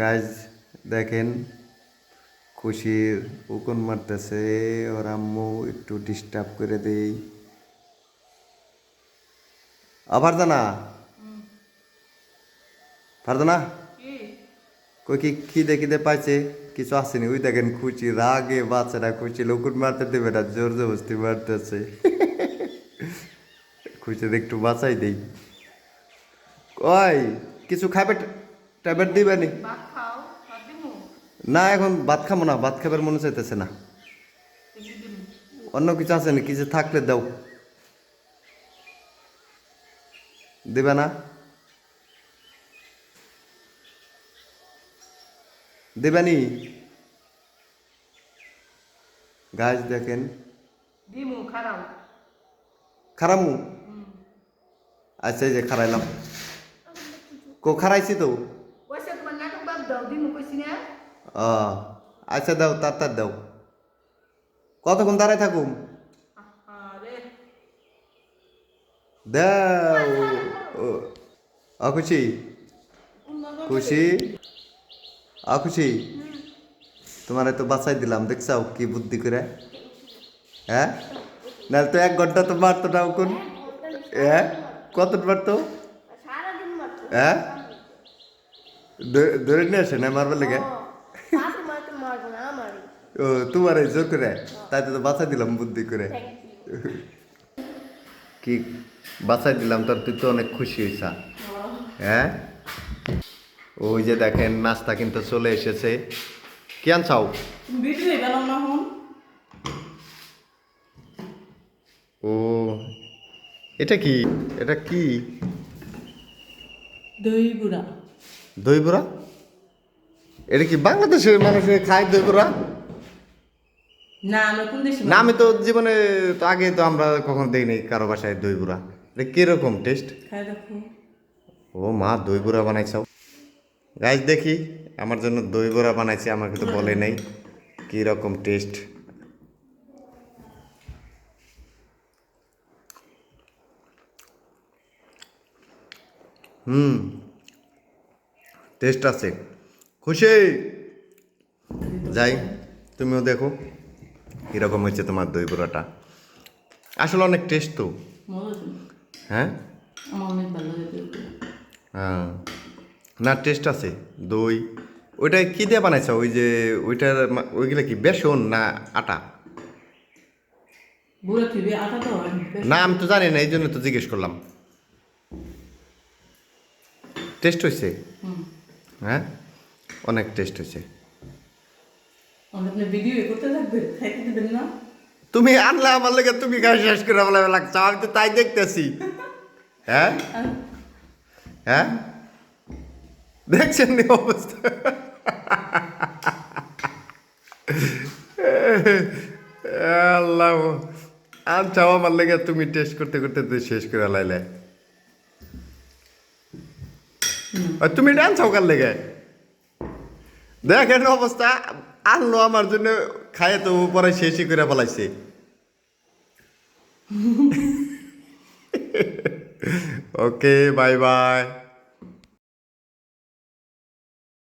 Guys দেখেন খুশির উকুন মারতেছে, ওর আম্মু একটু ডিস্টার্ব করে দেই। ফারজানা, ফারজানা কই কি খিদে খিদে পাইছে, কিছু আসেনি। ওই দেখেন খুশি রাগে বাচ্চারা খুশি উকুন মারতে দেবে না, জোর জবরদস্তি মারতেছে। খুশির একটু বাঁচাই দেই। ওই কিছু খাবে, ট্যাবলেট দিবেনি? না এখন ভাত খাবো না, ভাত খাবার মনে চাইতেছে না। অন্য কিছু আছে না, কিছু থাকলে দাও। দিবে না? দিবানি? গাছ দেখেন খারামু। আচ্ছা এই যে খারাইলাম, কো খারাইছি তো। ও আচ্ছা দাও, তার দাও। কতক্ষণ দাঁড়ায় থাকুম? দাও। খুশি, খুশি, খুশি, তোমার তো বাঁচাই দিলাম, দেখছাও কি বুদ্ধি করে। হ্যাঁ নাহলে তো 1 ঘন্টা তো মারতো না উকুন। হ্যাঁ কত মারতো? হ্যাঁ ধরে নিয়ে আসে না মারবার লেগে। ও তোমার এই জোর করে, তাই তো বাঁচাই দিলাম বুদ্ধি করে। কি বাঁচাই দিলাম তোর, তুই তো অনেক খুশি হয়েছ। হ্যাঁ ওই যে দেখেন নাস্তা কিন্তু চলে এসেছে। কি আনছাও? ও এটা কি, এটা কি? দই বুড়া। দই বড়া? এটা কি বাংলাদেশের মানুষের খায় দই বড়া? না আমরা কোন দেশে? না আমি তো জীবনে তো আগে তো আমরা কখনো দেই নাই কারো বাসায় দই বড়া। এটা কিরকম টেস্ট? খাই দেখো। ও মা দই বড়া বানাইছাও? গাইজ দেখি, আমার জন্য দই বড়া বানাইছে, আমাকে তো বলে নাই কি রকম টেস্ট। টেস্ট আছে। খুশি যাই, তুমিও দেখো কীরকম হয়েছে তোমার দই বড়াটা। আসলে অনেক টেস্ট তো। মজা। হ্যাঁ আমার অনেক ভালো লাগে। হ্যাঁ না টেস্ট আছে। দই ওইটা কী দিয়ে বানাইছ? ওই যে ওইটার ওইগুলো কি বেসন না আটা? বুড়া থিবে আটা তো না আমি তো জানি না, এই জন্য তো জিজ্ঞেস করলাম। টেস্ট হয়েছে? হ্যাঁ অনেক টেস্ট হয়েছে। আপনি ভিডিও করতে থাকবে, খাইতে দিবেন না? তুমি আনলে আমার লেগে, তুমি গায়ে শেষ করে বলে লাগছো, আমি তো তাই দেখতেছি। হ্যাঁ হ্যাঁ দেখছেন নি অবস্থা? আল্লাহ আনছাও আমার লেগে, তুমি টেস্ট করতে করতে তুই শেষ করে লাইলে। তুমি এটা আনছাও কার লেগে? দেখেন অবস্থা, আনলো আমার জন্য, খাইয়ে তো পরে শেষই করে ফেলাইছে। Okay bye bye.